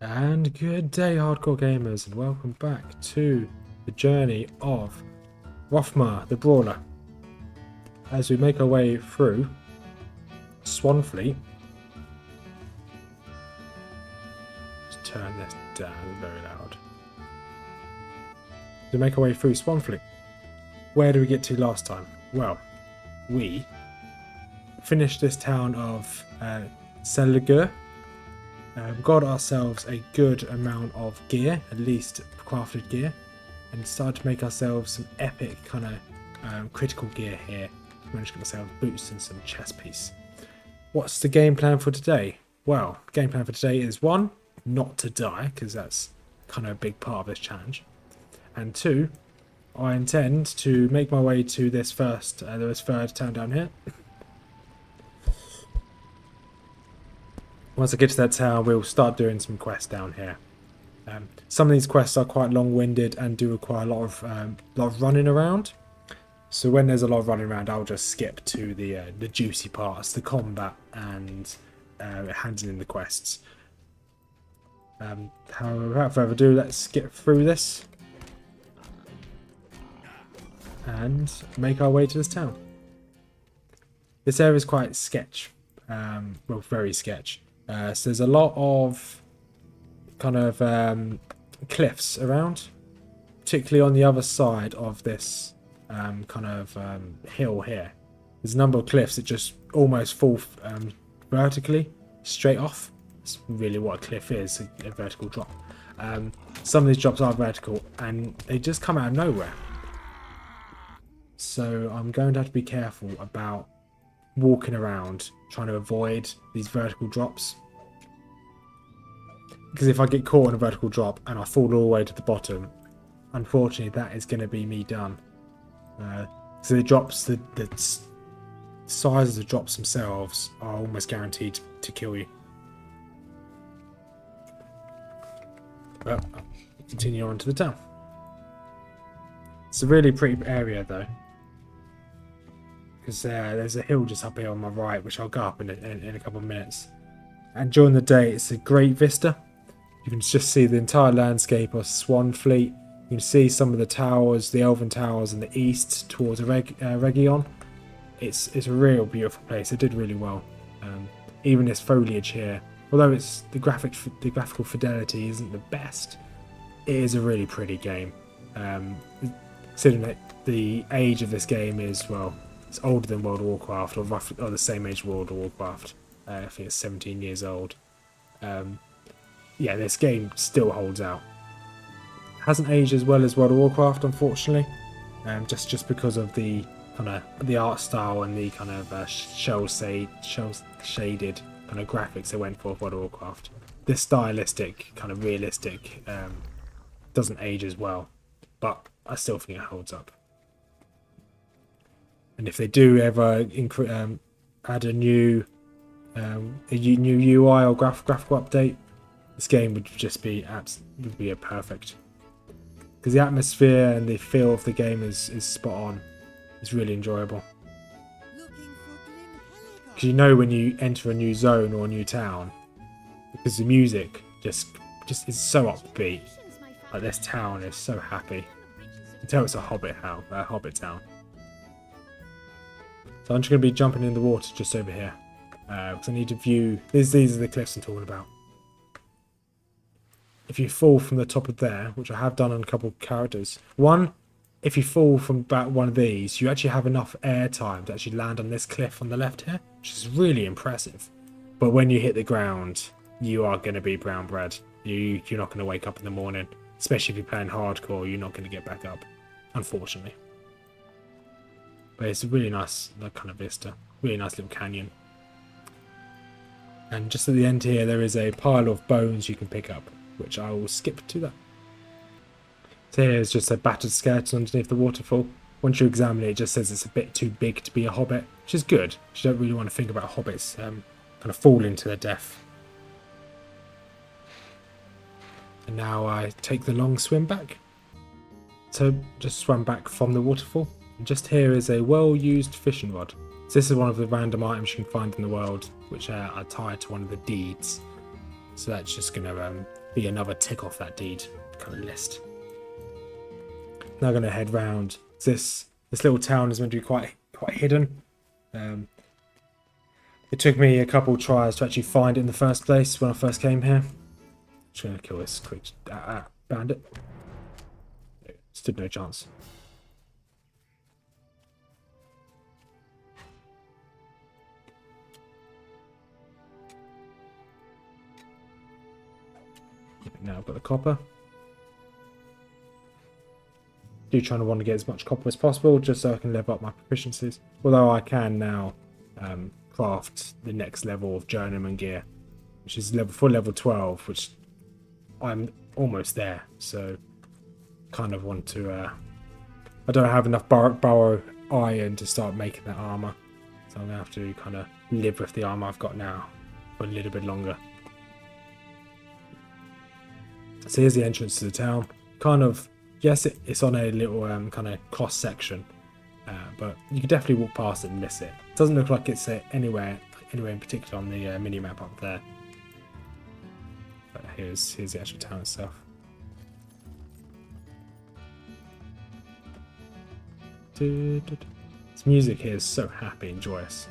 And good day, hardcore gamers, and welcome back to the journey of Rothmers the Brawler. As we make our way through Swanfleet. Let's turn this down very loud. To make our way through Swanfleet. Where did we get to last time? Well, we finished this town of Seligur. Got ourselves a good amount of gear, at least crafted gear, and started to make ourselves some epic kind of critical gear here. Managed to get myself boots and some chest piece. What's the game plan for today? Well, the game plan for today is one, not to die, because that's kind of a big part of this challenge, and two, I intend to make my way to this third town down here. Once I get to that town, we'll start doing some quests down here. Some of these quests are quite long-winded and do require a lot of running around. So when there's a lot of running around, I'll just skip to the juicy parts, the combat, and handing in the quests. Without further ado, let's get through this and make our way to this town. This area is quite sketch, well, very sketch. So there's a lot of kind of cliffs around, particularly on the other side of this kind of hill here. There's a number of cliffs that just almost fall vertically straight off. That's really what a cliff is, a vertical drop. Some of these drops are vertical and they just come out of nowhere. So I'm going to have to be careful about walking around trying to avoid these vertical drops, because if I get caught in a vertical drop and I fall all the way to the bottom, unfortunately that is going to be me done. So the drops, the size of the drops themselves are almost guaranteed to kill you. Well, I'll continue on to the town. It's a really pretty area though, because there's a hill just up here on my right, which I'll go up in a couple of minutes. And during the day, it's a great vista. You can just see the entire landscape of Swanfleet. You can see some of the towers, the elven towers in the east towards Region. It's a real beautiful place. It did really well. Even this foliage here, although it's the graphical fidelity isn't the best, it is a really pretty game. Considering that the age of this game is, well, it's older than World of Warcraft, or roughly the same age as World of Warcraft. I think it's 17 years old. Yeah, this game still holds out. Hasn't aged as well as World of Warcraft, unfortunately, just because of the kind of the art style and the kind of shell shaded kind of graphics they went for World of Warcraft. This stylistic, kind of realistic, doesn't age as well, but I still think it holds up. And if they do ever add a new UI or graphical update, this game would just be a perfect. Because the atmosphere and the feel of the game is spot on. It's really enjoyable. Because you know when you enter a new zone or a new town, because the music just is so upbeat. Like, this town is so happy. You can tell it's a hobbit town. So I'm just going to be jumping in the water just over here. Because I need to view... These are the cliffs I'm talking about. If you fall from the top of there, which I have done on a couple of characters. One, if you fall from about one of these, you actually have enough air time to actually land on this cliff on the left here, which is really impressive. But when you hit the ground, you are going to be brown bread. You're not going to wake up in the morning. Especially if you're playing hardcore, you're not going to get back up, unfortunately. But it's a really nice kind of vista. Really nice little canyon. And just at the end here, there is a pile of bones you can pick up, which I will skip to that. So here's just a battered skeleton underneath the waterfall. Once you examine it, it just says it's a bit too big to be a hobbit, which is good. You don't really want to think about hobbits kind of falling to their death. And now I take the long swim back. So just swam back from the waterfall. And just here is a well-used fishing rod. So this is one of the random items you can find in the world, which are tied to one of the deeds. So that's just going to be another tick off that deed kind of list. Now I'm going to head round. This little town is meant to be quite hidden. It took me a couple tries to actually find it in the first place when I first came here. Just going to kill this quick bandit. Stood no chance. Now I've got the copper. Do try to want to get as much copper as possible just so I can level up my proficiencies. Although I can now craft the next level of journeyman gear, which is level 12, which I'm almost there. So kind of want to I don't have enough borrow iron to start making that armour, so I'm gonna have to kind of live with the armour I've got now for a little bit longer. So here's the entrance to the town. Kind of, yes, it's on a little kind of cross section, but you can definitely walk past it and miss it. It doesn't look like it's anywhere in particular on the mini map up there. But here's the actual town itself. This music here is so happy and joyous.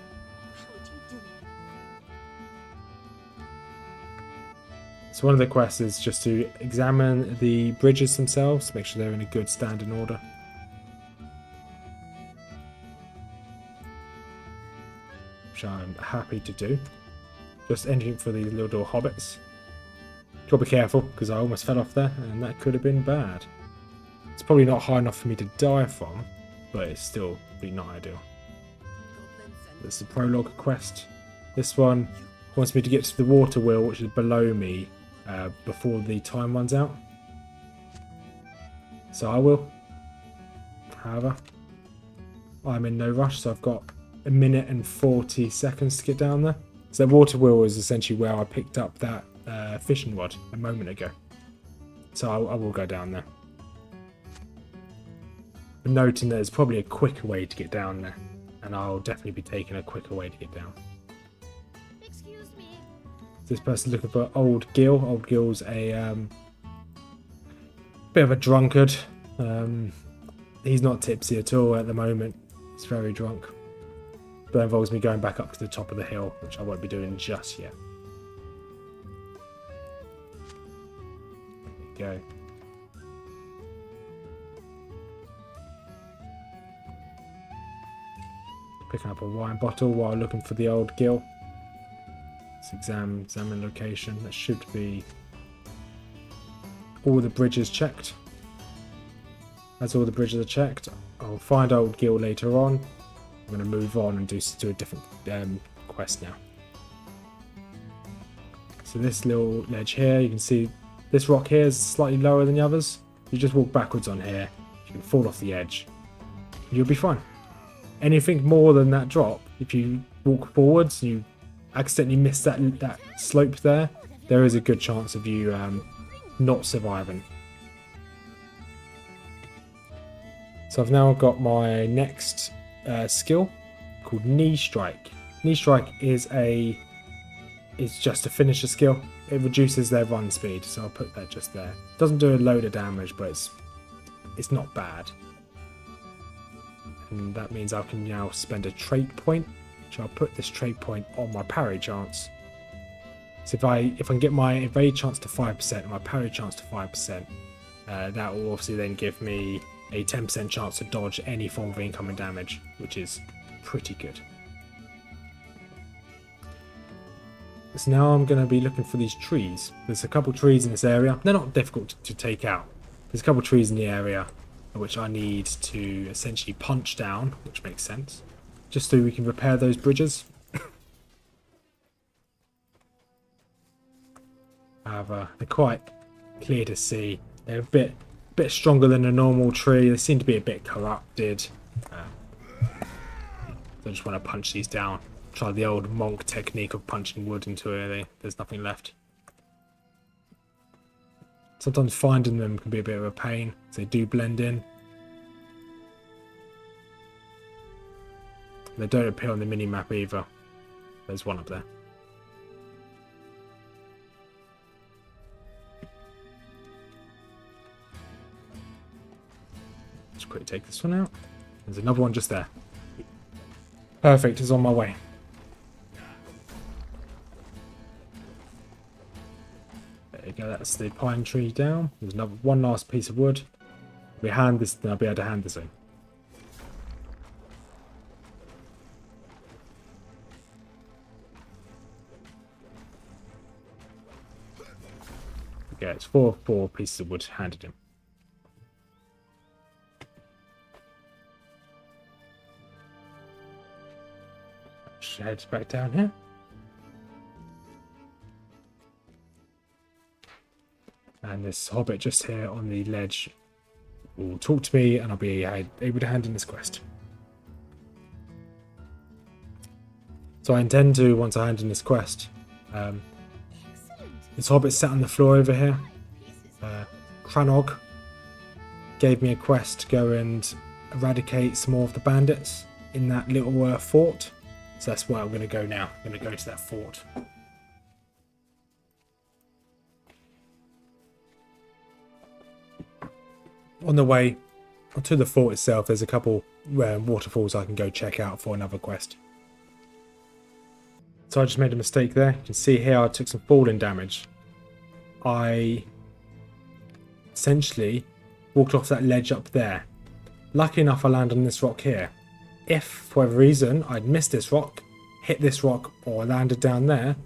So one of the quests is just to examine the bridges themselves, make sure they're in a good standing order. Which I'm happy to do. Just entering for these little hobbits. Gotta be careful because I almost fell off there and that could have been bad. It's probably not high enough for me to die from, but it's still pretty not ideal. There's the prologue quest. This one wants me to get to the water wheel, which is below me, before the time runs out. So I will. However, I'm in no rush, so I've got 1 minute and 40 seconds to get down there. So the water wheel is essentially where I picked up that fishing rod a moment ago. So I will go down there. But noting that there's probably a quicker way to get down there, and I'll definitely be taking a quicker way to get down. Excuse me. This person's looking for Old Gil. Old Gil's a bit of a drunkard. He's not tipsy at all at the moment. He's very drunk. But that involves me going back up to the top of the hill, which I won't be doing just yet. There we go. Picking up a wine bottle while looking for the Old Gil. Let's examine location. That should be all the bridges checked. As all the bridges are checked, I'll find Old Gil later on. I'm going to move on and do a different quest now. So this little ledge here, you can see this rock here is slightly lower than the others. You just walk backwards on here, you can fall off the edge. You'll be fine. Anything more than that drop, if you walk forwards and you accidentally miss that slope there is a good chance of you not surviving. So I've now got my next skill called Knee Strike. Knee Strike is just a finisher skill. It reduces their run speed, so I'll put that just there. Doesn't do a load of damage, but it's not bad. And that means I can now spend a trait point, which I'll put this trait point on my parry chance. So if I can get my evade chance to 5% and my parry chance to 5%, that will obviously then give me a 10% chance to dodge any form of incoming damage, which is pretty good. So now I'm going to be looking for these trees. There's a couple trees in this area. They're not difficult to take out. There's a couple trees in the area which I need to essentially punch down, which makes sense, just so we can repair those bridges. However, they're quite clear to see. They're a bit stronger than a normal tree. They seem to be a bit corrupted. So I just want to punch these down. Try the old monk technique of punching wood into it. There's nothing left. Sometimes finding them can be a bit of a pain. They do blend in. They don't appear on the mini-map either. There's one up there. Just quickly take this one out. There's another one just there. Perfect, it's on my way. There you go, that's the pine tree down. There's one last piece of wood. We hand this, then I'll be able to hand this in. Okay, it's four pieces of wood handed in. Head back down here. And this hobbit just here on the ledge will talk to me and I'll be able to hand in this quest. So I intend to, once I hand in this quest, this hobbit sat on the floor over here. Cranog gave me a quest to go and eradicate some more of the bandits in that little fort. So that's where I'm going to go now. I'm going to go to that fort. On the way to the fort itself, there's a couple waterfalls I can go check out for another quest. So I just made a mistake there. You can see here I took some falling damage. I essentially walked off that ledge up there. Lucky enough I landed on this rock here. If, for whatever reason, I'd missed this rock, hit this rock, or landed down there,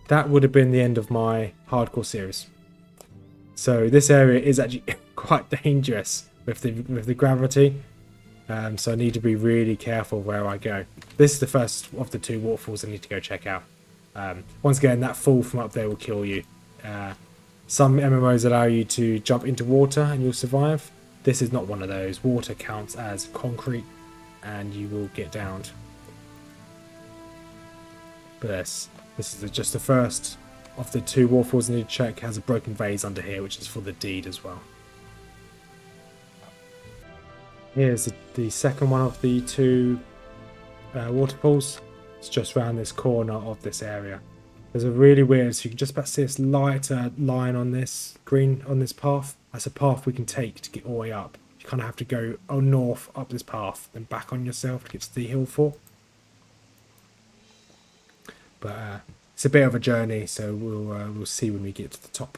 that would have been the end of my hardcore series. So this area is actually quite dangerous with the gravity. So I need to be really careful where I go. This is the first of the two waterfalls I need to go check out. Once again, that fall from up there will kill you. Some MMOs allow you to jump into water and you'll survive. This is not one of those. Water counts as concrete and you will get downed. But this is just the first of the two waterfalls I need to check. It has a broken vase under here, which is for the deed as well. Here's the second one of the two waterfalls. It's just around this corner of this area. There's a really weird, so you can just about see this lighter line on this green, on this path. That's a path we can take to get all the way up. You kind of have to go north up this path, then back on yourself to get to the hill fort. But it's a bit of a journey, so we'll see when we get to the top.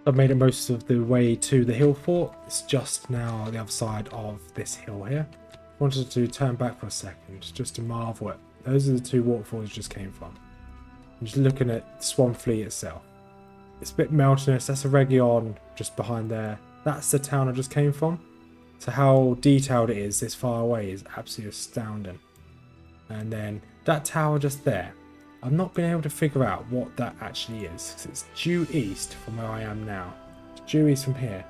I've made it most of the way to the hill fort. It's just now on the other side of this hill here. I wanted to turn back for a second just to marvel at. Those are the two waterfalls we just came from. I'm just looking at Swanfleet itself. It's a bit mountainous. That's a region just behind there. That's the town I just came from. So how detailed it is this far away is absolutely astounding. And then that tower just there. I've not been able to figure out what that actually is. Because it's due east from where I am now. It's due east from here.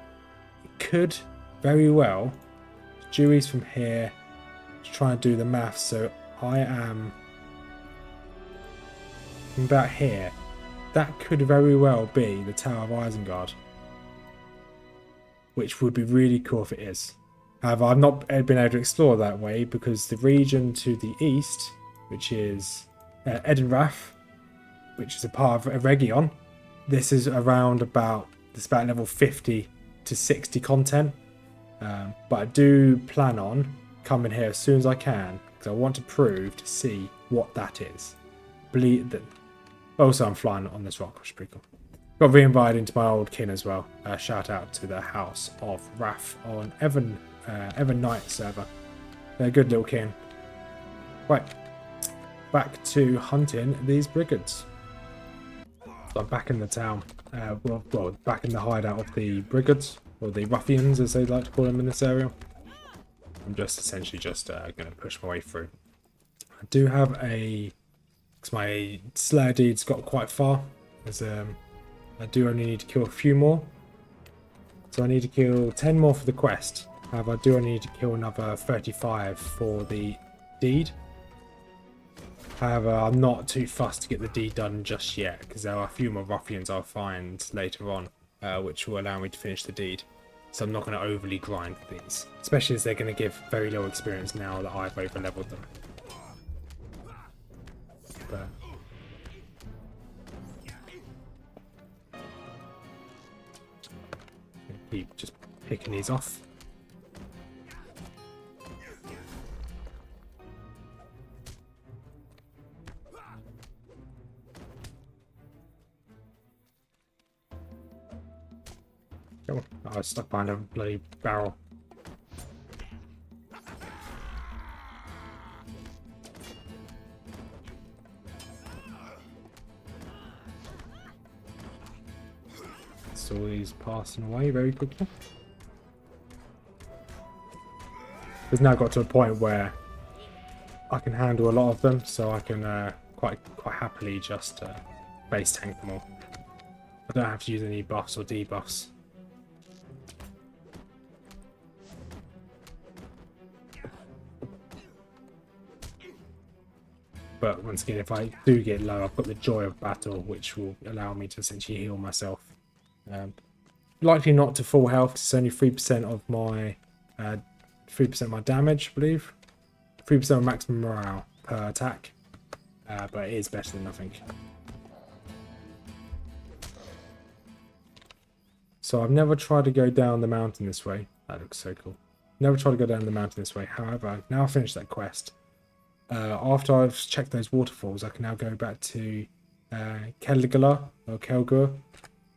It could very well. It's due east from here. Just trying to do the maths. So I am from about here. That could very well be the Tower of Isengard. Which would be really cool if it is. However, I've not been able to explore that way because the region to the east, which is Edenrath, which is a part of a region, this is around about level 50 to 60 content. But I do plan on coming here as soon as I can because I want to prove to see what that is. Believe that. Also, I'm flying on this rock, which is pretty cool. Got re-invited into my old kin as well. Shout out to the House of Wrath on Evan Knight server. They're a good little kin. Right, back to hunting these brigands. So I'm back in the town. Well, back in the hideout of the brigands, or the ruffians as they like to call them in this area. I'm just essentially just going to push my way through. I do have a... because my Slayer deed's got quite far. As I do only need to kill a few more. So I need to kill 10 more for the quest. However, I do only need to kill another 35 for the deed. However, I'm not too fussed to get the deed done just yet, because there are a few more ruffians I'll find later on, which will allow me to finish the deed. So I'm not going to overly grind these, especially as they're going to give very low experience now that I've over leveled them. But keep just picking these off. Come on. Oh, I was stuck behind a bloody barrel. So he's passing away very quickly. It's now got to a point where I can handle a lot of them, so I can quite happily just base tank them all. I don't have to use any buffs or debuffs. But once again, if I do get low, I've got the Joy of Battle, which will allow me to essentially heal myself. Likely not to full health. It's only 3% of my 3% of my damage, I believe. 3% of maximum morale per attack. But it is better than nothing. So I've never tried to go down the mountain this way. That looks so cool. Never tried to go down the mountain this way. However, now I've finished that quest. After I've checked those waterfalls, I can now go back to Kelgala or Kelgur,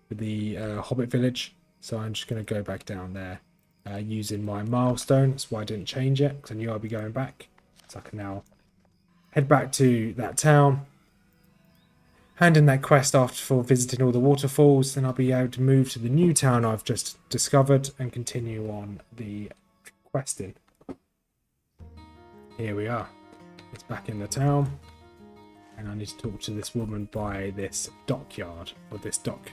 the Hobbit village. So I'm just going to go back down there using my milestone. That's why I didn't change it, because I knew I'd be going back. So I can now head back to that town, hand in that quest for visiting all the waterfalls. Then I'll be able to move to the new town I've just discovered and continue on the questing. Here we are. It's back in the town, and I need to talk to this woman by this dockyard, or this dock.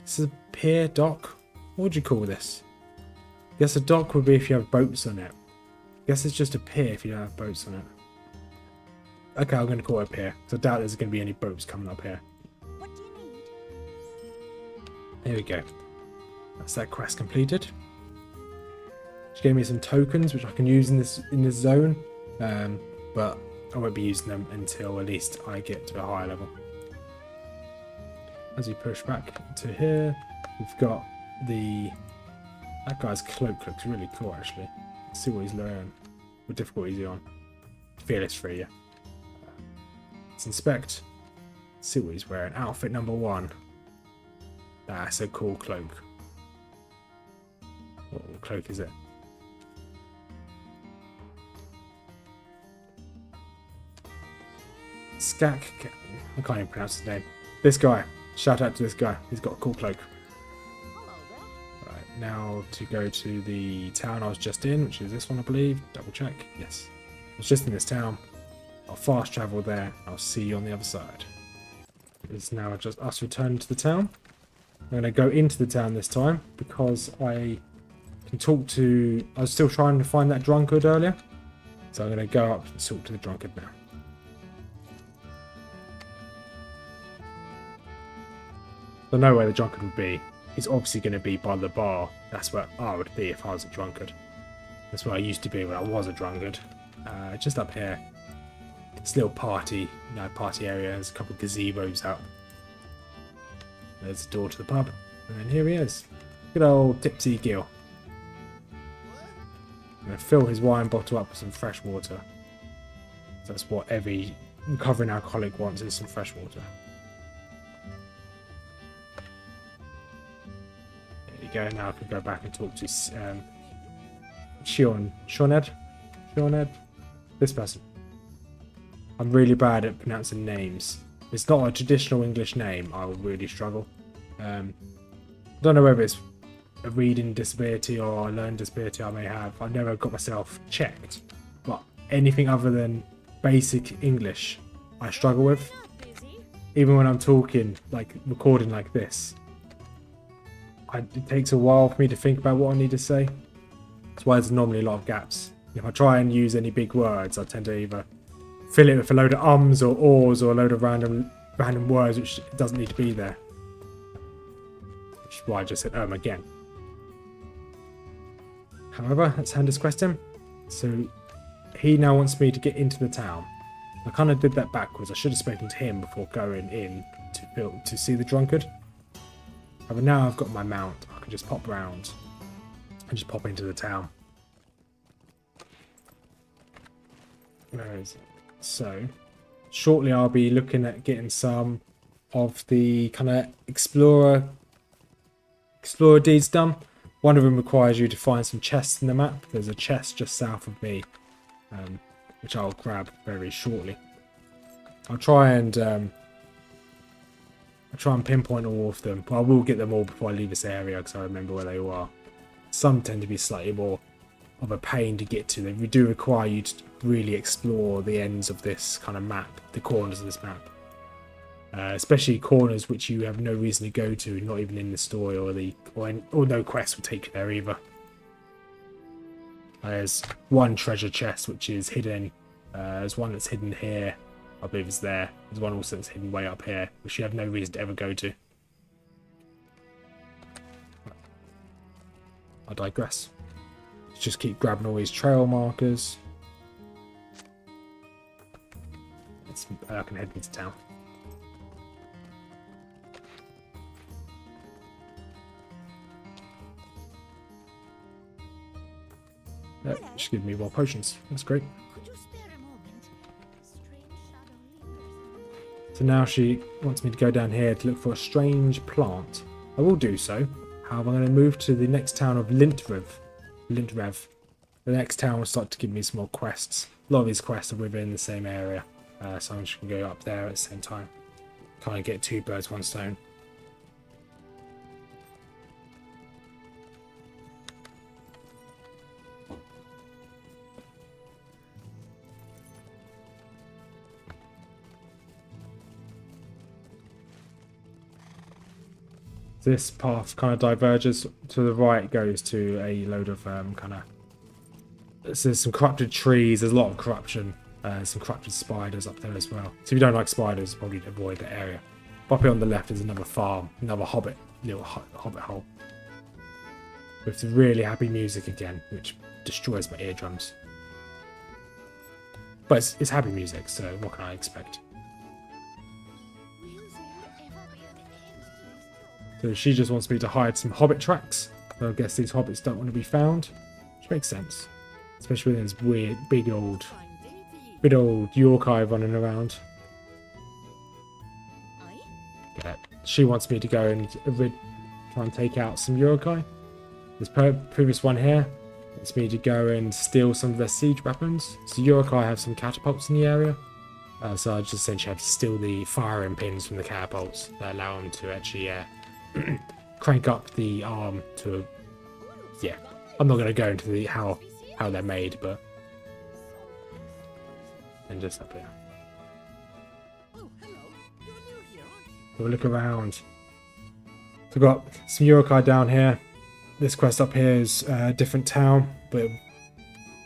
This is a pier dock? What would you call this? I guess a dock would be if you have boats on it. I guess it's just a pier if you don't have boats on it. Okay, I'm going to call it a pier, because I doubt there's going to be any boats coming up here. What do you need? Here we go. That's that quest completed. She gave me some tokens, which I can use in this zone. But I won't be using them until at least I get to a higher level. As we push back to here, we've got that guy's cloak looks really cool actually. Let's see what he's learning. What difficulty is he on? Fearless 3, yeah. Let's inspect. See what he's wearing. Outfit number 1. That's a cool cloak. What cloak is it? Skak. I can't even pronounce his name. This guy. Shout out to this guy. He's got a cool cloak. Hello there. Right, now to go to the town I was just in, which is this one, I believe. Double check. Yes. I was just in this town. I'll fast travel there. I'll see you on the other side. It's now just us returning to the town. I'm going to go into the town this time because I can talk to... I was still trying to find that drunkard earlier. So I'm going to go up and talk to the drunkard now. I know where the drunkard would be. He's obviously going to be by the bar. That's where I would be if I was a drunkard. That's where I used to be when I was a drunkard. Just up here. This little party area. There's a couple of gazebos out. There's the door to the pub. And then here he is. Good old Tipsy Gil. I'm going to fill his wine bottle up with some fresh water. That's what every recovering alcoholic wants, is some fresh water. Go now. I can go back and talk to Shioned. This person. I'm really bad at pronouncing names. It's not a traditional English name. I will really struggle. I don't know whether it's a reading disability or a learning disability I may have. I've never got myself checked, but anything other than basic English I struggle with. Even when I'm talking, like recording like this. It takes a while for me to think about what I need to say. That's why there's normally a lot of gaps. If I try and use any big words, I tend to either fill it with a load of ums or ors or a load of random words which doesn't need to be there. Which is why I just said again. However, let's hand this quest in. So he now wants me to get into the town. I kind of did that backwards. I should have spoken to him before going in to see the drunkard. But now I've got my mount, I can just pop round and just pop into the town. Where is it? So, shortly I'll be looking at getting some of the kind of explorer Explorer deeds done. One of them requires you to find some chests in the map. There's a chest just south of me, which I'll grab very shortly. I'll try and pinpoint all of them. But I will get them all before I leave this area because I remember where they all are. Some tend to be slightly more of a pain to get to. They do require you to really explore the ends of this kind of map, the corners of this map. Especially corners which you have no reason to go to, not even in the story or no quest will take you there either. There's one treasure chest which is hidden. There's one that's hidden here. I believe it's there. There's one also that's hidden way up here, which you have no reason to ever go to. I digress. Let's just keep grabbing all these trail markers. I can head into town. Just give me more potions. That's great. Could you spare a moment? Strange shadow lingers. So now she wants me to go down here to look for a strange plant. I will do so. However, I'm going to move to the next town of Lintrev. The next town will start to give me some more quests. A lot of these quests are within the same area. So I'm just going to go up there at the same time. Kind of get two birds, one stone. This path kind of diverges to the right, goes to a load of there's some corrupted trees, there's a lot of corruption, some corrupted spiders up there as well. So if you don't like spiders, probably avoid the area. Up here on the left is another farm, another little hobbit hole. With the really happy music again, which destroys my eardrums. But it's happy music, so what can I expect? So she just wants me to hide some hobbit tracks. So I guess these hobbits don't want to be found. Which makes sense. Especially when there's weird, big old Yorkai running around. Yeah. She wants me to go and try and take out some Uruk. This previous one here wants me to go and steal some of their siege weapons. So Uruk have some catapults in the area. So I just essentially have to steal the firing pins from the catapults that allow them to actually crank up the arm to... Yeah, I'm not going to go into the how they're made, but... And just up here. We'll look around. So we've got some Uruk down here. This quest up here is a different town, but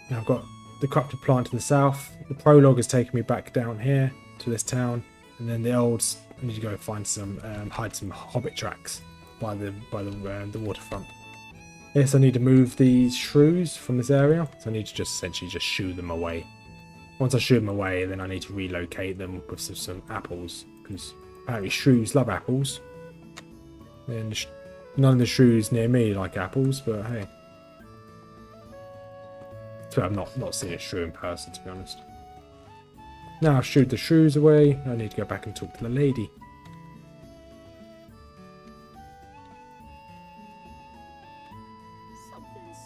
now I've got the corrupted plant to the south. The prologue has taken me back down here to this town, and then the old... I need to go find some, hide some hobbit tracks by the waterfront. Yes, I need to move these shrews from this area, so I need to essentially just shoo them away. Once I shoo them away, then I need to relocate them with some apples, because apparently shrews love apples. And none of the shrews near me like apples, but hey. So I've not seen a shrew in person, to be honest. Now I've shooed the shrews away, I need to go back and talk to the lady.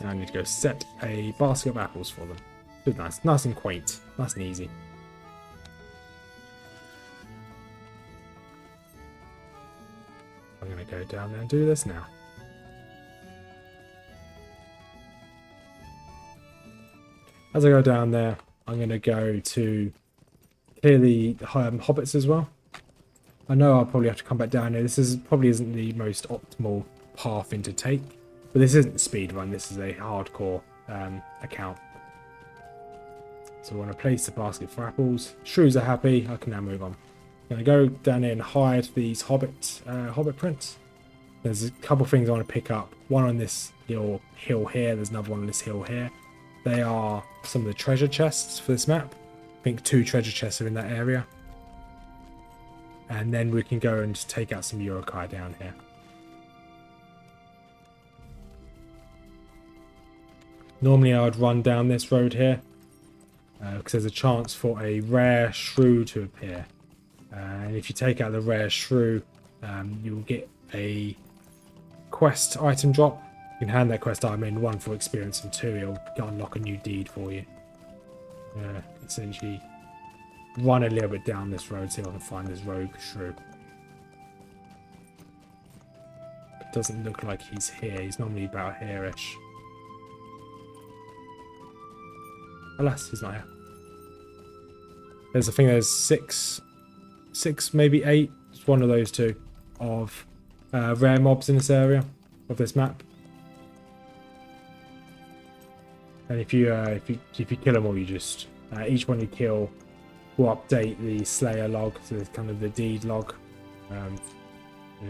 Now I need to go set a basket of apples for them. Good, nice and quaint, nice and easy. I'm going to go down there and do this now. As I go down there, I'm going to go to clear the hobbits as well. I know I'll probably have to come back down here. This probably isn't the most optimal path in to take, but this isn't a speedrun. This is a hardcore account. So I want to place the basket for apples. Shrews are happy. I can now move on. I'm going to go down here and hide these hobbit prints. There's a couple of things I want to pick up. One on this little hill here. There's another one on this hill here. They are some of the treasure chests for this map. I think 2 treasure chests are in that area. And then we can go and take out some Uruk down here. Normally I would run down this road here. Because there's a chance for a rare shrew to appear. And if you take out the rare shrew, you'll get a quest item drop. You can hand that quest item in, 1 for experience, and 2 it'll unlock a new deed for you. Essentially run a little bit down this road, see if I can find this rogue shrew. It doesn't look like he's here. He's normally about here-ish. Alas, he's not here. There's 6, maybe 8. It's one of those 2 of rare mobs in this area of this map. And if you kill them all, you just each one you kill will update the Slayer log, so it's kind of the deed log, and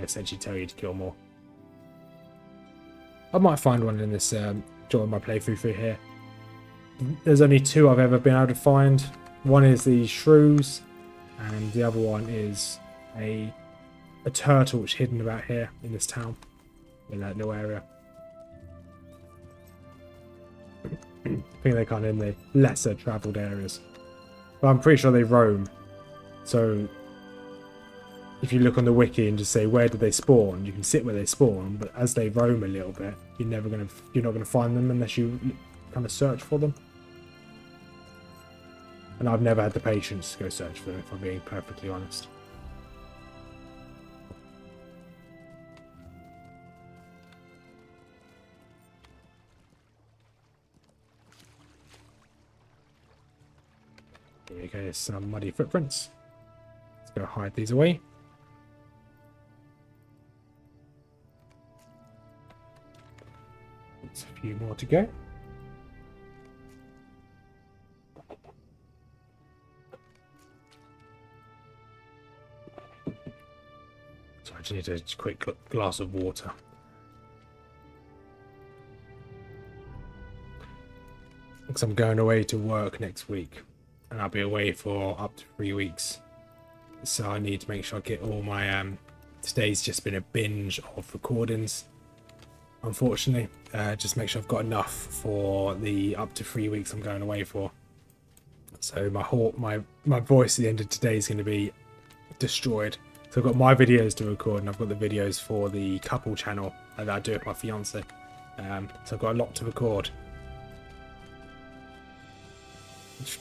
essentially tell you to kill more. I might find one in this during my playthrough through here. There's only 2 I've ever been able to find. One is the shrews, and the other one is a turtle which is hidden about here in this town, in that little area. I think they're kind of in the lesser travelled areas, but I'm pretty sure they roam. So if you look on the wiki and just say where did they spawn, you can sit where they spawn, but as they roam a little bit, you're not gonna find them unless you kind of search for them. And I've never had the patience to go search for them, if I'm being perfectly honest. Here we go, there's some muddy footprints. Let's go hide these away. There's a few more to go. So I just need a quick glass of water. Because I'm going away to work next week. And I'll be away for up to 3 weeks. So I need to make sure I get all my... today's just been a binge of recordings, unfortunately. Just make sure I've got enough for the up to 3 weeks I'm going away for. So my voice at the end of today is going to be destroyed. So I've got my videos to record, and I've got the videos for the couple channel that I do with my fiance. So I've got a lot to record.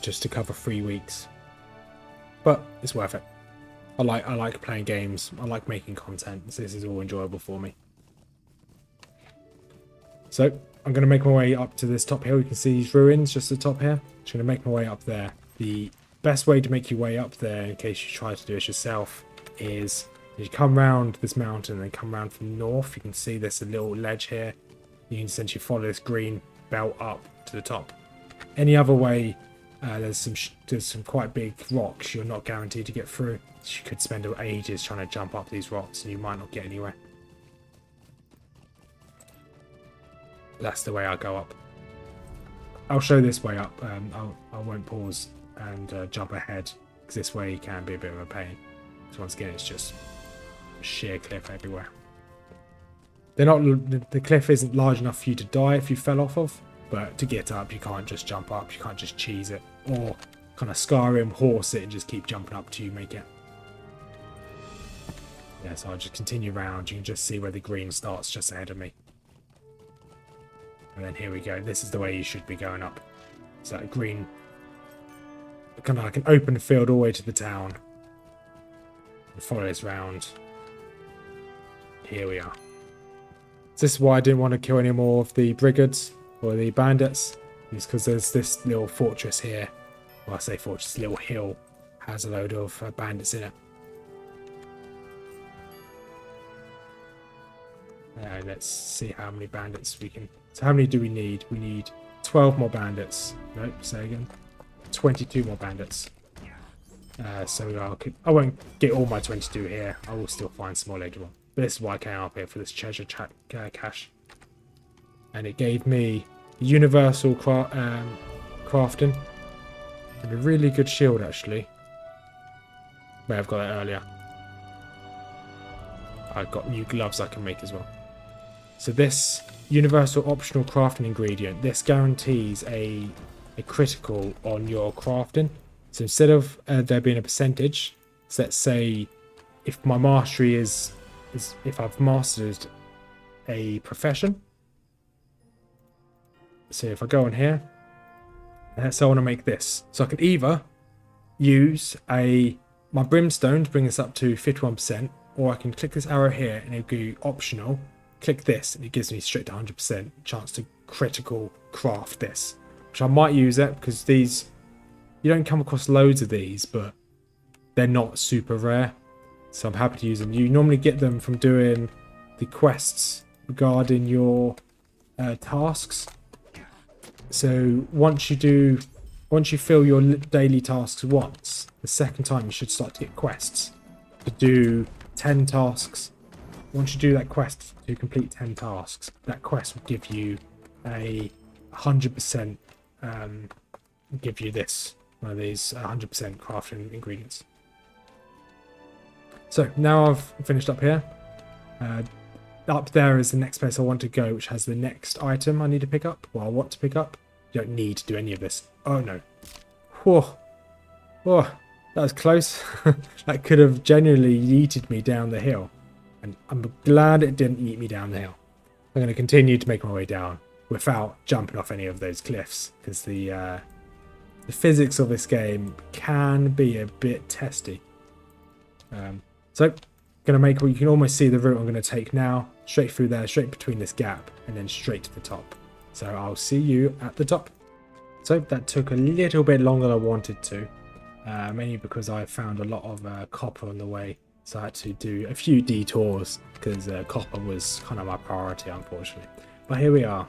Just to cover 3 weeks, but it's worth it. I like playing games. I like making content. So this is all enjoyable for me. So I'm going to make my way up to this top hill. You can see these ruins just at the top here. Just going to make my way up there. The best way to make your way up there, in case you try to do it yourself, is you come round this mountain and then come round from north. You can see there's a little ledge here. You can essentially follow this green belt up to the top. Any other way, there's some quite big rocks you're not guaranteed to get through. You could spend ages trying to jump up these rocks and you might not get anywhere. That's the way I go up. I'll show this way up. I won't pause and jump ahead, because this way can be a bit of a pain. So once again, it's just sheer cliff everywhere. The cliff isn't large enough for you to die if you fell off of. But to get up, you can't just jump up, you can't just cheese it, or kind of Skyrim horse it and just keep jumping up till you make it. Yeah, so I'll just continue round. You can just see where the green starts just ahead of me. And then here we go. This is the way you should be going up. So that green, kind of like an open field all the way to the town. And follow this round. Here we are. So this is why I didn't want to kill any more of the brigands or the bandits, is because there's this little fortress here. Well, I say fortress, little hill has a load of bandits in it. Let's see how many bandits we can. So how many do we need? We need 12 more bandits. Nope, say again. 22 more bandits. So I won't get all my 22 here. I will still find some more later on. But this is why I came up here, for this treasure cache. And it gave me universal crafting and a really good shield, actually. May have got that earlier. I've got new gloves I can make as well. So this universal optional crafting ingredient, this guarantees a critical on your crafting. So instead of there being a percentage, so let's say if my mastery is if I've mastered a profession. So if I go on here, so I want to make this. So I can either use my brimstone to bring this up to 51%, or I can click this arrow here and it'll go optional. Click this and it gives me straight to 100% chance to critical craft this, which I might use it because these, you don't come across loads of these, but they're not super rare. So I'm happy to use them. You normally get them from doing the quests regarding your tasks. So once you fill your daily tasks once, the second time you should start to get quests to do 10 tasks. Once you do that quest to complete 10 tasks, that quest will give you a 100% give you this, one of these 100% crafting ingredients. So now I've finished up here. Up there is the next place I want to go, which has the next item I need to pick up, or I want to pick up. You don't need to do any of this. Oh no. Whoa. Whoa. That was close. That could have genuinely yeeted me down the hill. And I'm glad it didn't yeet me down the hill. I'm going to continue to make my way down without jumping off any of those cliffs, because the physics of this game can be a bit testy. So, going to make, you can almost see the route I'm going to take now. Straight through there, straight between this gap, and then straight to the top. So I'll see you at the top. So that took a little bit longer than I wanted to. Mainly because I found a lot of copper on the way. So I had to do a few detours because copper was kind of my priority, unfortunately. But here we are.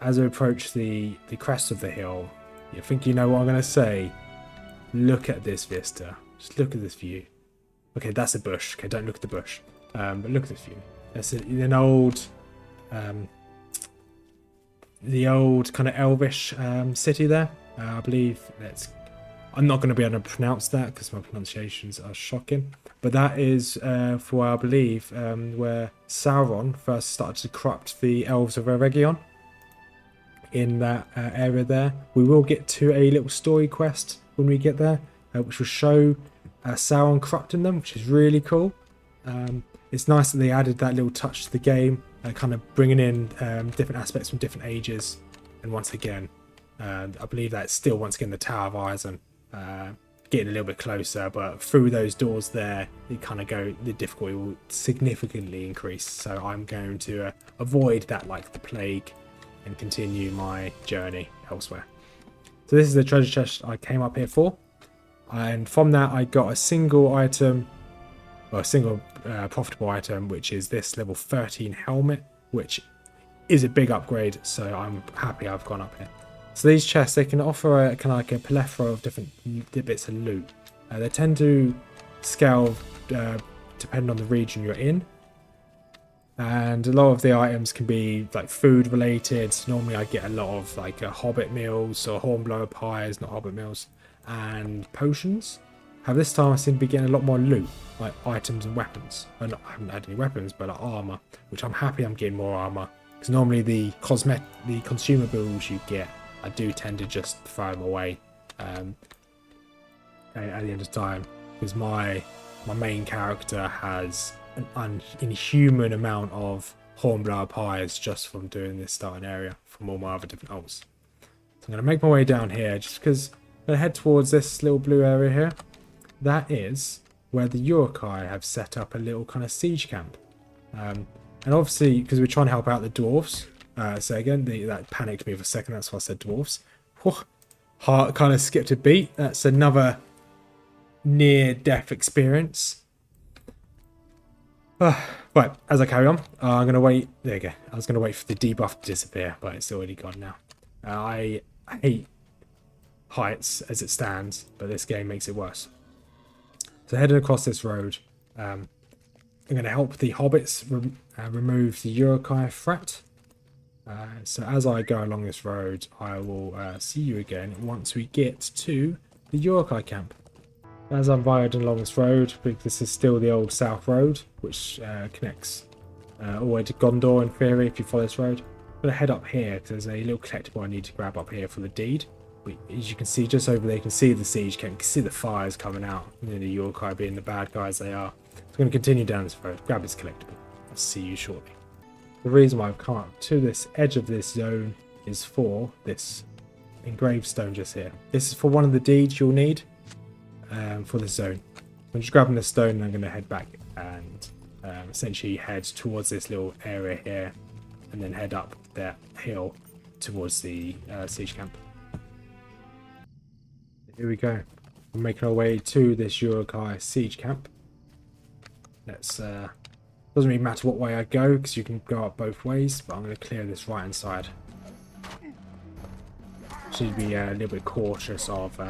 As I approach the crest of the hill, you think you know what I'm going to say? Look at this vista. Just look at this view. Okay, that's a bush. Okay, don't look at the bush. But look at this view. That's an old, the old kind of elvish city there. I believe I'm not going to be able to pronounce that because my pronunciations are shocking. But that is for, I believe, where Sauron first started to corrupt the elves of Eregion. In that area there. We will get to a little story quest when we get there, which will show Sauron corrupting them, which is really cool. It's nice that they added that little touch to the game, kind of bringing in different aspects from different ages. And once again, I believe that's still once again the Tower of Eisen, getting a little bit closer, but through those doors there, the difficulty will significantly increase. So I'm going to avoid that like the plague and continue my journey elsewhere. So this is the treasure chest I came up here for, and from that I got a single item, or a single profitable item, which is this level 13 helmet, which is a big upgrade, so I'm happy I've gone up here. So these chests, they can offer a kind of like a plethora of different bits of loot. They tend to scale depending on the region you're in. And a lot of the items can be like food related. Normally I get a lot of like hobbit meals or hornblower pies, not hobbit meals, and potions. However, this time I seem to be getting a lot more loot, like items and weapons. I haven't had any weapons, but like armour, which I'm happy I'm getting more armour. Because normally the consumables you get, I do tend to just throw them away at the end of time. Because my main character has an inhuman amount of hornblower pies just from doing this starting area from all my other different ults. So I'm going to make my way down here just because I'm going to head towards this little blue area here. That is where the Uruk have set up a little kind of siege camp. And obviously, because we're trying to help out the dwarves, so again, that panicked me for a second, that's why I said dwarves. Whew, heart kind of skipped a beat. That's another near-death experience. Right, as I carry on, I'm going to wait. There you go. I was going to wait for the debuff to disappear, but it's already gone now. I hate heights as it stands, but this game makes it worse. So heading across this road, I'm going to help the hobbits remove the Uruk threat. So as I go along this road, I will see you again once we get to the Uruk camp. As I'm riding along this road, because this is still the old south road, which connects all the way to Gondor in theory if you follow this road. I'm going to head up here because there's a little collectible I need to grab up here for the deed. As you can see just over there, you can see the siege camp, you can see the fires coming out, the Uruk being the bad guys they are. So I'm going to continue down this road, grab this collectible. I'll see you shortly. The reason why I've come up to this edge of this zone is for this engraved stone just here. This is for one of the deeds you'll need for this zone. I'm just grabbing the stone and I'm going to head back and essentially head towards this little area here and then head up that hill towards the siege camp. Here we go. We're making our way to this Uruk siege camp. Let's doesn't really matter what way I go because you can go up both ways, but I'm going to clear this right hand side. Should be a little bit cautious of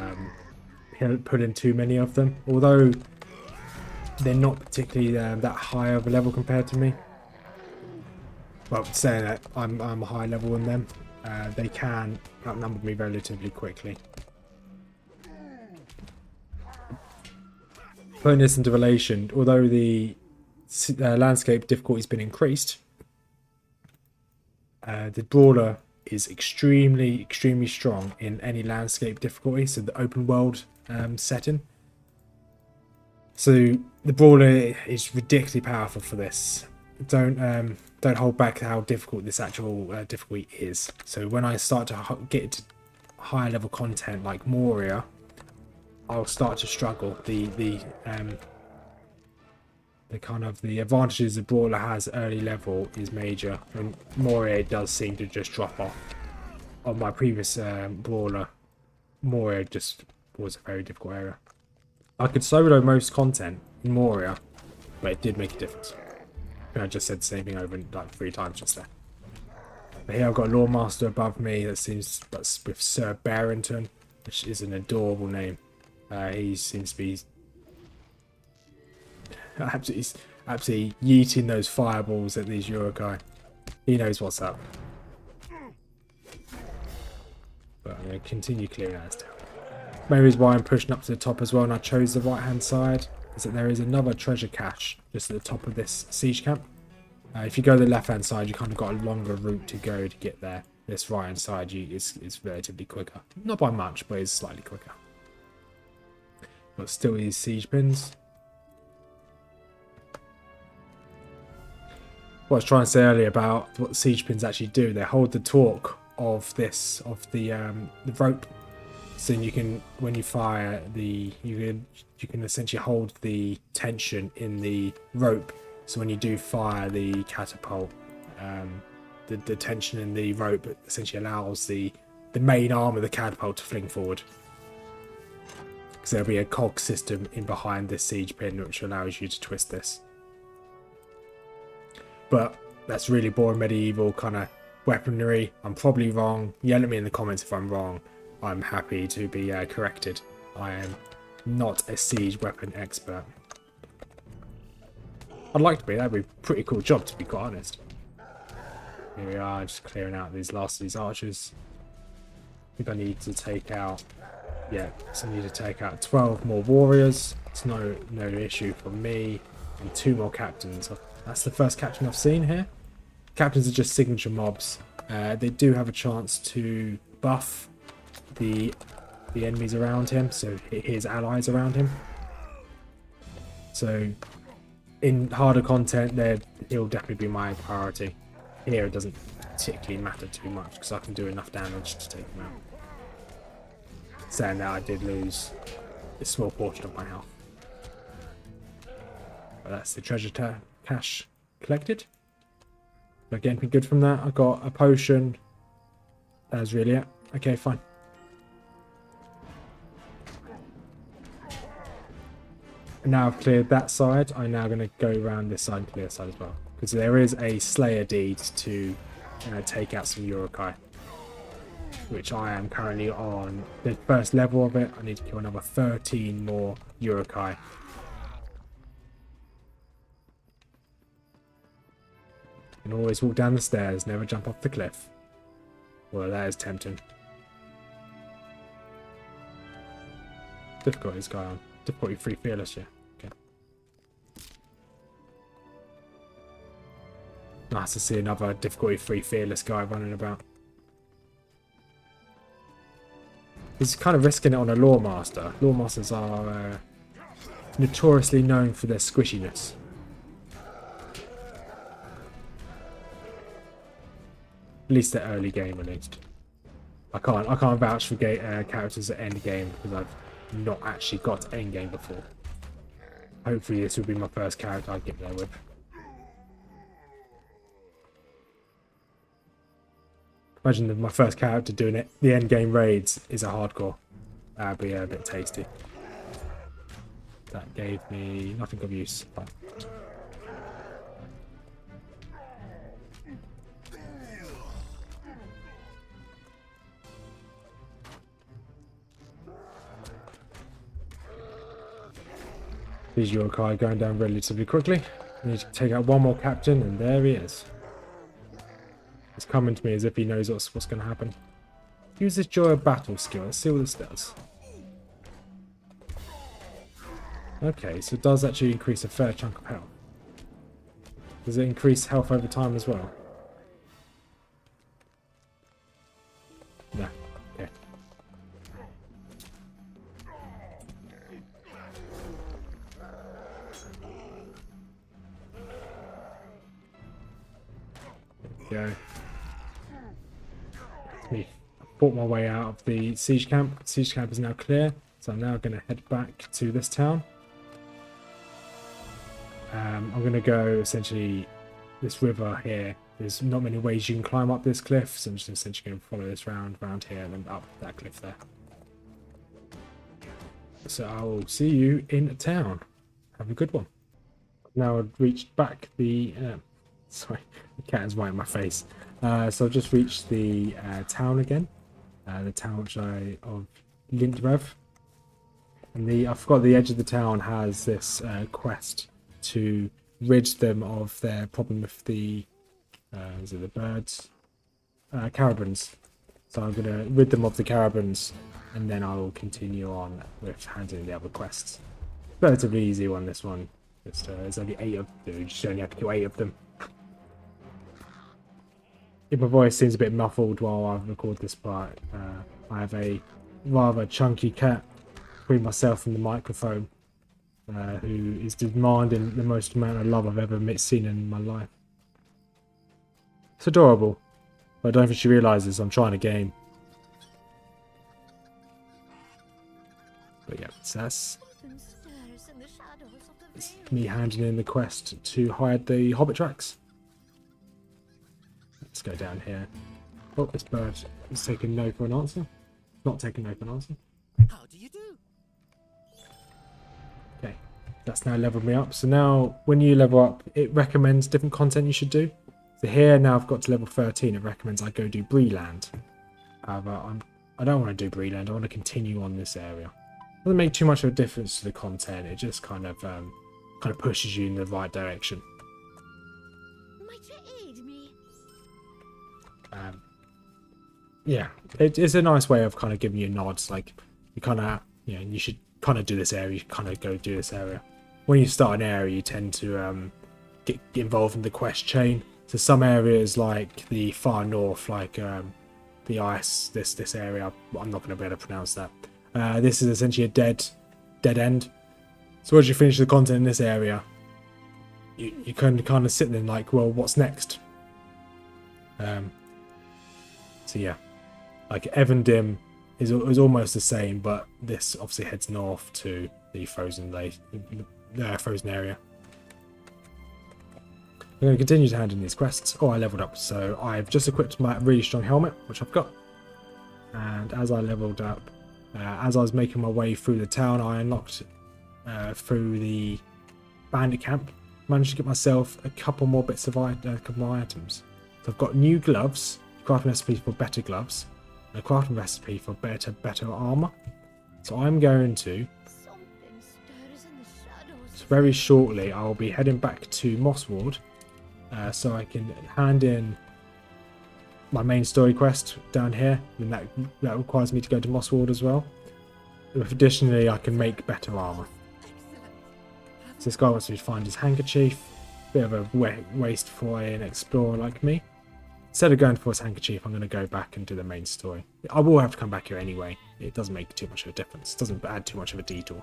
putting too many of them, although they're not particularly that high of a level compared to me. Well, saying that I'm a high level than them, they can outnumber me relatively quickly. Putting this into relation, although the landscape difficulty has been increased, the brawler is extremely strong in any landscape difficulty, so the open world setting. So the brawler is ridiculously powerful for this. Don't hold back how difficult this actual difficulty is. So when I start to get to higher level content like Moria, I'll start to struggle. The kind of the advantages the brawler has early level is major, and Moria does seem to just drop off. On my previous brawler, Moria just was a very difficult area. I could solo most content in Moria, but it did make a difference. I just said the same thing over like 3 times just there. But here I've got a Lore Master above me that seems that's with Sir Barrington, which is an adorable name. He seems to be absolutely yeeting those fireballs at these Uruk. He knows what's up. But I'm going to continue clearing out this town. Maybe is why I'm pushing up to the top as well, and I chose the right hand side, is that there is another treasure cache just at the top of this siege camp. If you go to the left hand side, you kind of got a longer route to go to get there. This right hand side is relatively quicker. Not by much, but it's slightly quicker. But still these siege pins. What I was trying to say earlier about what siege pins actually do, they hold the torque of the rope. So you can, when you fire you can essentially hold the tension in the rope. So when you do fire the catapult, the tension in the rope essentially allows the main arm of the catapult to fling forward. Because there'll be a cog system in behind this siege pin which allows you to twist this. But that's really boring medieval kind of weaponry. I'm probably wrong. Yell at me in the comments if I'm wrong. I'm happy to be corrected. I am not a siege weapon expert. I'd like to be. That'd be a pretty cool job, to be quite honest. Here we are, just clearing out these last of these archers. I think I need to take out... Yeah, so I need to take out 12 more warriors. It's no issue for me. And 2 more captains. That's the first captain I've seen here. Captains are just signature mobs. They do have a chance to buff the enemies around him, so his allies around him. So in harder content, he'll definitely be my priority. Here it doesn't particularly matter too much because I can do enough damage to take him out. Saying that, I did lose a small portion of my health. But that's the treasure cache collected. But again, anything good from that? I got a potion. That's really it. Okay, fine. And now I've cleared that side, I'm now going to go around this side and clear this side as well. Because there is a Slayer deed to take out some Uruk, which I am currently on the first level of it. I need to kill another 13 more Uruk. And always walk down the stairs, never jump off the cliff. Well, that is tempting. Difficulty is going on. Difficulty 3 fearless, yeah. Okay. Nice to see another difficulty 3 fearless guy running about. He's kind of risking it on a Lore Master. Lore Masters are notoriously known for their squishiness. At least the early game, at least. I can't vouch for characters at end game because I've not actually got to end game before. Hopefully this will be my first character I get there with. Imagine my first character doing it. The end game raids is a hardcore. That'd be a bit tasty. That gave me nothing of use. But these Uruk going down relatively quickly. I need to take out one more captain, and there he is. He's coming to me as if he knows what's going to happen. Use this Joy of Battle skill. Let's see what this does. Okay, so it does actually increase a fair chunk of health. Does it increase health over time as well? No. Okay. There we go. Me fought my way out of the siege camp. The siege camp is now clear, so I'm now going to head back to this town. I'm going to go essentially this river here. There's not many ways you can climb up this cliff, so I'm just essentially going to follow this round here and then up that cliff there. So I will see you in town. Have a good one. Now I've reached back the sorry, the cat is right in my face. So I've just reached the town again, the town of Lintrev, and I forgot the edge of the town has this quest to rid them of their problem with the is it the birds, carabins. So I'm going to rid them of the carabins, and then I will continue on with handling the other quests. Relatively easy one, this one. There's only 8 of them. You just only have to kill 8 of them. If my voice seems a bit muffled while I record this part, I have a rather chunky cat between myself and the microphone, who is demanding the most amount of love I've ever seen in my life. It's adorable, but I don't think she realises I'm trying a game. But yeah, that's me handing in the quest to hide the hobbit tracks. Let's go down here. Oh, this bird is taking no for an answer. Not taking no for an answer. How do you do? Okay, that's now leveled me up. So now when you level up, it recommends different content you should do. So here now I've got to level 13. It recommends I go do Breeland. However, I don't want to do Breeland. I want to continue on this area. It doesn't make too much of a difference to the content. It just kind of pushes you in the right direction. Might you aid me? Yeah, it's a nice way of kind of giving you nods. Like you kind of, you should kind of do this area. You should kind of go do this area. When you start an area, you tend to get involved in the quest chain. So some areas like the far north, like the ice, this area, I'm not going to be able to pronounce that. This is essentially a dead end. So as you finish the content in this area, you can kind of sit there and like, well, what's next? So yeah, like Evandim is almost the same, but this obviously heads north to the frozen area. I'm going to continue to hand in these quests. Oh, I leveled up, so I've just equipped my really strong helmet, which I've got. And as I leveled up, as I was making my way through the town, I unlocked through the bandit camp. Managed to get myself a couple more bits of items. So I've got new gloves, crafting recipe for better gloves, and a crafting recipe for better armour. So I'm going to, Something stirs in the shadows. so very shortly, I'll be heading back to Mossward, so I can hand in my main story quest down here, and that requires me to go to Mossward as well. Additionally, I can make better armour. So this guy wants me to find his handkerchief. Bit of a waste for an explorer like me. Instead of going for his handkerchief, I'm going to go back and do the main story. I will have to come back here anyway. It doesn't make too much of a difference. It doesn't add too much of a detour.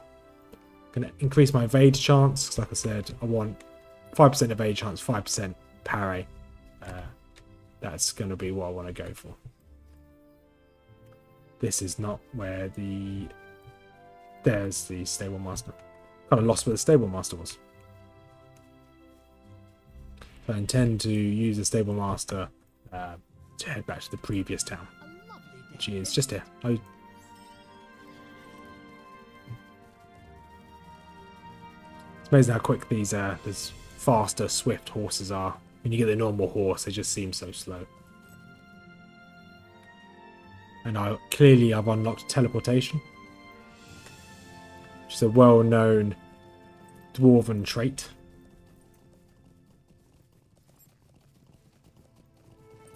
I'm going to increase my evade chance, because like I said, I want 5% evade chance, 5% parry. That's going to be what I want to go for. This is not where the... There's the stable master. Kind of lost where the stable master was. So I intend to use the stable master to head back to the previous town, which is just here. It's amazing how quick these faster, swift horses are. When you get the normal horse, they just seem so slow. And clearly I've unlocked teleportation, which is a well-known dwarven trait.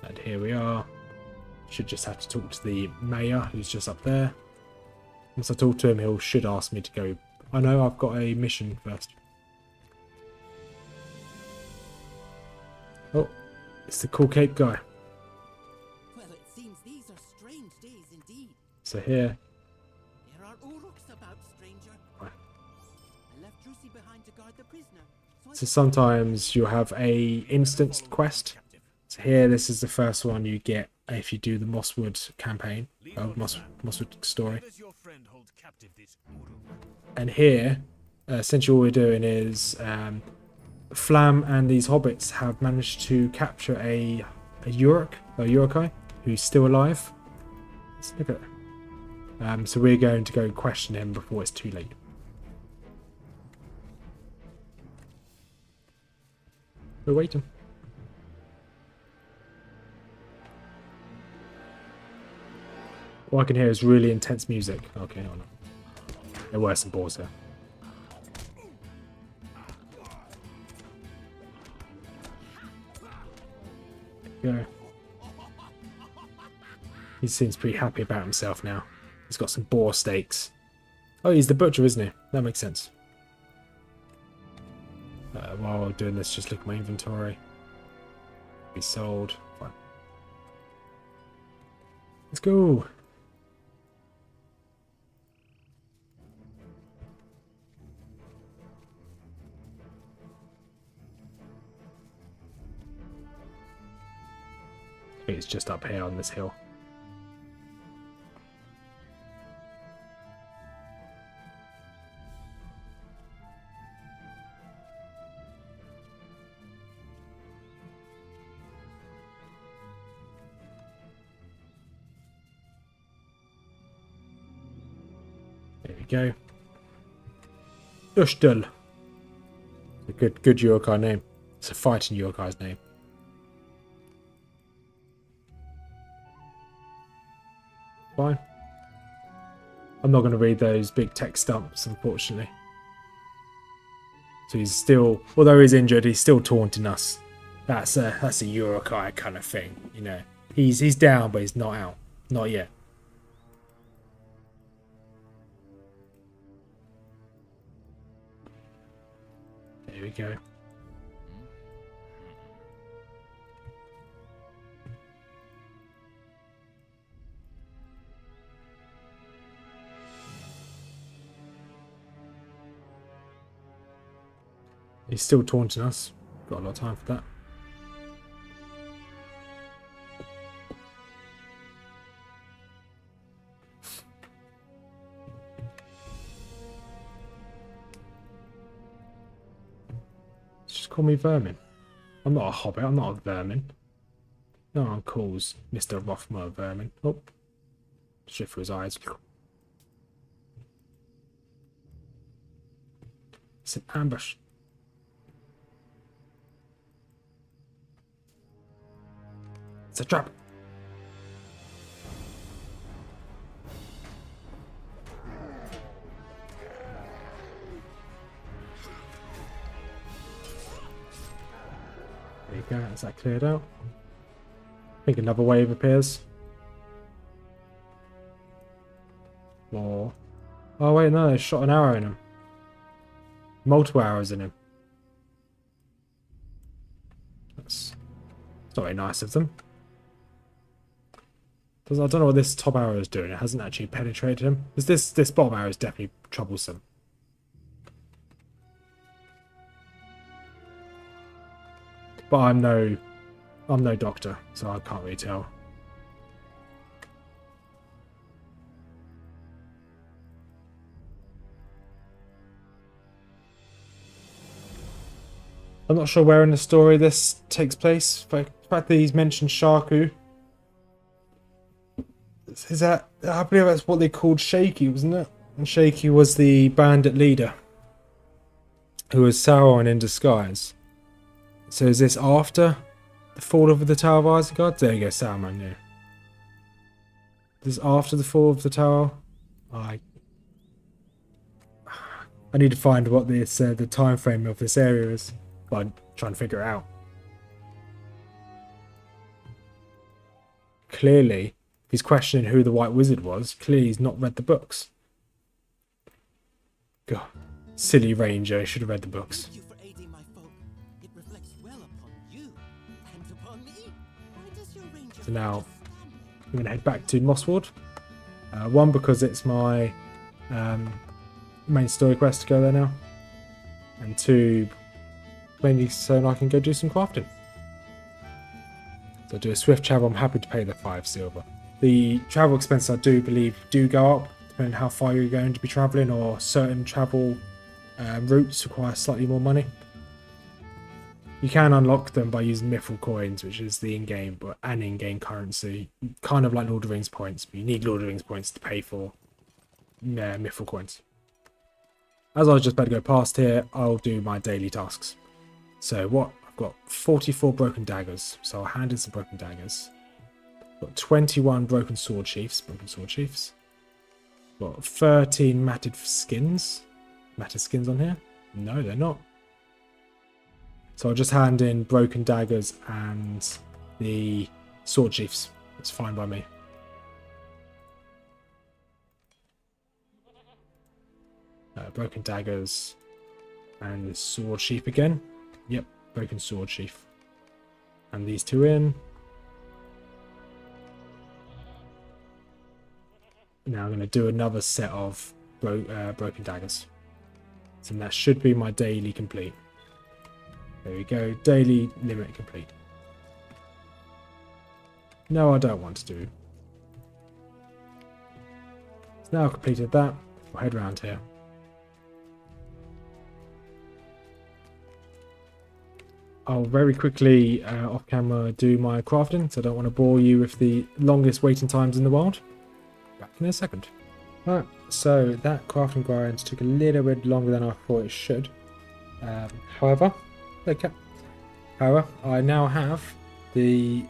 And here we are. Should just have to talk to the mayor, who's just up there. Once I talk to him, he should ask me to go. I know I've got a mission first. Oh, it's the Cool Cape guy. Well, it seems these are strange days indeed. So here. There are Uruks about, stranger. Right. I left Drusi behind to guard the prisoner. So sometimes you'll have a instanced quest. So here, this is the first one you get if you do the Mosswood campaign, Mosswood story. And here, essentially all we're doing is Flam and these hobbits have managed to capture a Uruk, who's still alive. Let's look at it. So we're going to go question him before it's too late. We're waiting. All I can hear is really intense music. Okay, no. There were some boars there. There we go. He seems pretty happy about himself now. He's got some boar steaks. Oh, he's the butcher, isn't he? That makes sense. While doing this, just look at my inventory. Be sold. Fine. Let's go. It's just up here on this hill. There we go. Ushdal. A good Uruk name. It's a fighting Uruk's name. Fine. I'm not going to read those big text stumps, unfortunately. So he's still, although he's injured, he's still taunting us. That's a Uruk kind of thing, you know. He's down, but he's not out, not yet. There we go. He's still taunting us. Got a lot of time for that. Just call me Vermin. I'm not a hobbit, I'm not a vermin. No one calls Mr. Rothmer a vermin. Oh. Shift through his eyes. It's an ambush. It's a trap. There you go, that's that cleared out. I think another wave appears. More. Oh wait, no, they shot an arrow in him. Multiple arrows in him. That's not very nice of them. I don't know what this top arrow is doing. It hasn't actually penetrated him. Because this bottom arrow is definitely troublesome. But I'm no I'm no doctor, so I can't really tell. I'm not sure where in the story this takes place. But the fact that he's mentioned Shaku. Is that, I believe that's what they called Shaky, wasn't it? And Shaky was the bandit leader, who was Sauron in disguise. So is this after the fall of the Tower of Isengard? There you go, Saruman, yeah. This is after the fall of the Tower. I need to find what this the time frame of this area is. But I'm trying to figure it out. Clearly, if he's questioning who the White Wizard was, clearly he's not read the books. God, silly ranger, he should have read the books. Thank you for aiding my folk. It reflects well upon you and upon me. Why does your ranger So now, just stand? I'm going to head back to Mosswood. One, because it's my main story quest to go there now. And two, mainly so I can go do some crafting. So do a swift travel. I'm happy to pay the 5 silver. The travel expenses, I do believe, do go up depending on how far you're going to be travelling, or certain travel routes require slightly more money. You can unlock them by using Mithril coins, which is the in-game and in-game currency, kind of like Lord of the Rings points, but you need Lord of the Rings points to pay for Mithril coins. As I was just about to go past here, I'll do my daily tasks. So what? I've got 44 broken daggers, so I'll hand in some broken daggers. Got 21 broken sword sheaths. Got 13 matted skins. Matted skins on here? No, they're not. So I'll just hand in broken daggers and the sword sheaths. It's fine by me. Broken daggers and the sword sheath again. Yep, broken sword sheath. And these two in. Now I'm going to do another set of broken daggers. So that should be my daily complete. There we go, daily limit complete. No, I don't want to do. So now I've completed that, we'll head around here. I'll very quickly off camera do my crafting, so I don't want to bore you with the longest waiting times in the world. Back in a second. Right, so that crafting grind took a little bit longer than I thought it should. However, I now have the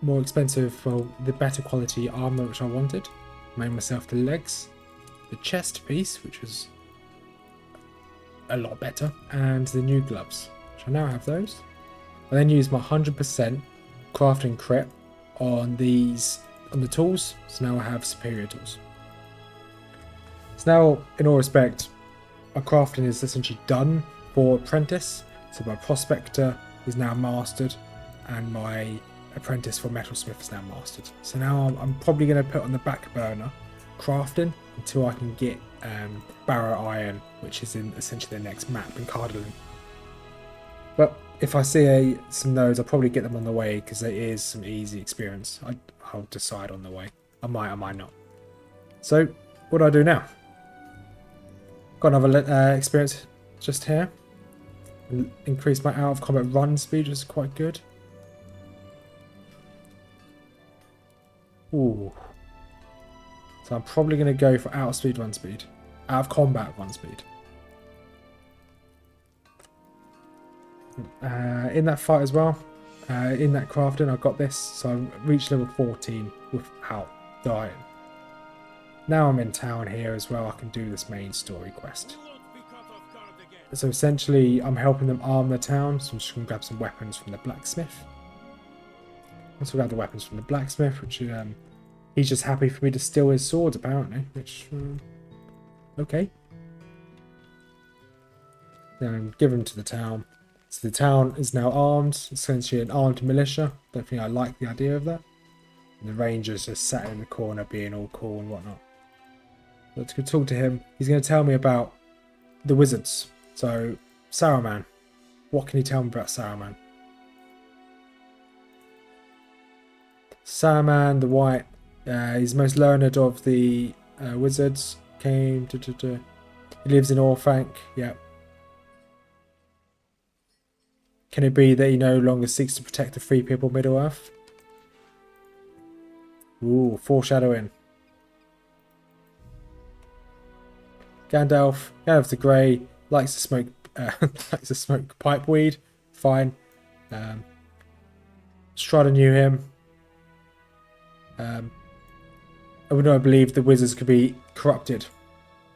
more expensive, well, the better quality armour which I wanted. Made myself the legs, the chest piece, which was a lot better, and the new gloves. I now have those. I then use my 100% crafting crit on the tools, so now I have superior tools. So now, in all respect, my crafting is essentially done for apprentice. So my prospector is now mastered, and my apprentice for metalsmith is now mastered. So now I'm probably going to put on the back burner crafting until I can get barrow iron, which is in essentially the next map in Cardinal. But if I see some nodes, I'll probably get them on the way because there is some easy experience. I'll decide on the way. I might not. So, what do I do now? Got another experience just here. Increase my out of combat run speed, which is quite good. Ooh. So I'm probably going to go for out of speed run speed. Out of combat run speed. In that fight as well, in that crafting, I got this, so I reached level 14 without dying. Now I'm in town here as well, I can do this main story quest. So essentially, I'm helping them arm the town, so I'm just going to grab some weapons from the blacksmith. Once I grab the weapons from the blacksmith, which he's just happy for me to steal his sword apparently, which, okay. Then give them to the town. So the town is now armed, essentially an armed militia. Don't think I like the idea of that. And the rangers just sat in the corner being all cool and whatnot. Let's go talk to him. He's going to tell me about the wizards. So, Saruman. What can you tell me about Saruman? Saruman the White, he's the most learned of the wizards. He lives in Orthanc. Yep. Can it be that he no longer seeks to protect the free people of Middle-earth? Ooh, foreshadowing. Gandalf the Grey, likes to smoke pipe weed. Fine. Strider knew him. I would not believe the wizards could be corrupted.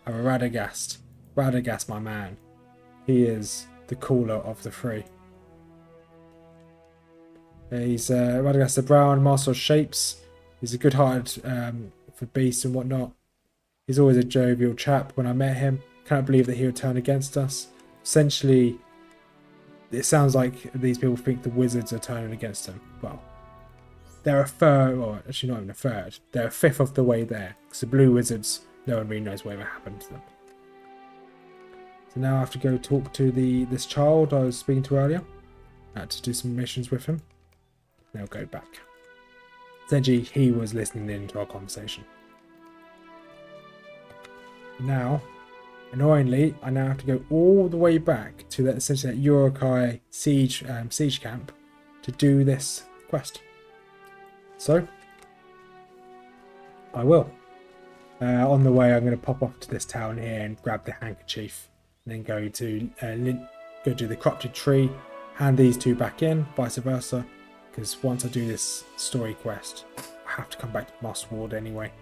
Radagast, my man. He is the cooler of the three. He's Radagast the Brown, master of shapes. He's a good-hearted for beasts and whatnot. He's always a jovial chap. When I met him, can't believe that he would turn against us. Essentially, it sounds like these people think the wizards are turning against him. Well, they're a third, or actually not even a third. They're a fifth of the way there. Because the blue wizards, no one really knows whatever happened to them. So now I have to go talk to this child I was speaking to earlier. To do some missions with him. Then I'll go back. Essentially, he was listening in to our conversation. Now, annoyingly, I now have to go all the way back to that essentially that Uruk siege camp to do this quest. So, I will. On the way, I'm going to pop off to this town here and grab the handkerchief, and then go to the corrupted tree, hand these two back in, vice versa. Because once I do this story quest, I have to come back to Master Ward anyway.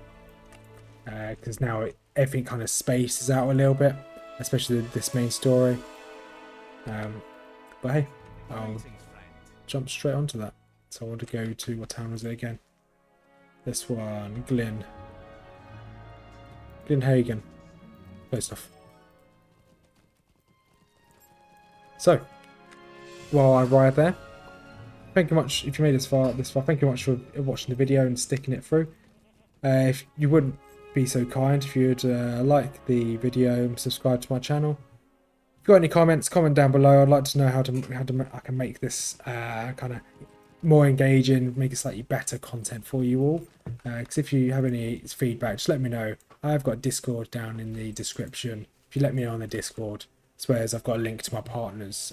Because now everything kind of spaces out a little bit, especially this main story. But hey, I'll jump straight onto that. So I want to go to, what town was it again? This one, Glenhagen. Close enough. So, while I arrive there, thank you much if you made this far. Thank you much for watching the video and sticking it through. If you wouldn't be so kind, if you'd like the video and subscribe to my channel. If you've got any comments, comment down below. I'd like to know how I can make this kind of more engaging, make it slightly better content for you all. Because if you have any feedback, just let me know. I've got Discord down in the description. If you let me know on the Discord, as well as I've got a link to my partner's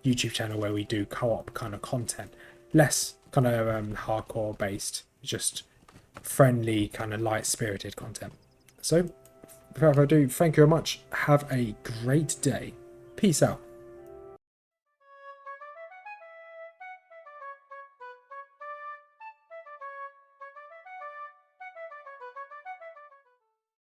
YouTube channel where we do co-op kind of content, less kind of hardcore based, just friendly kind of light spirited content. So without further ado, thank you very much. Have a great day. Peace out.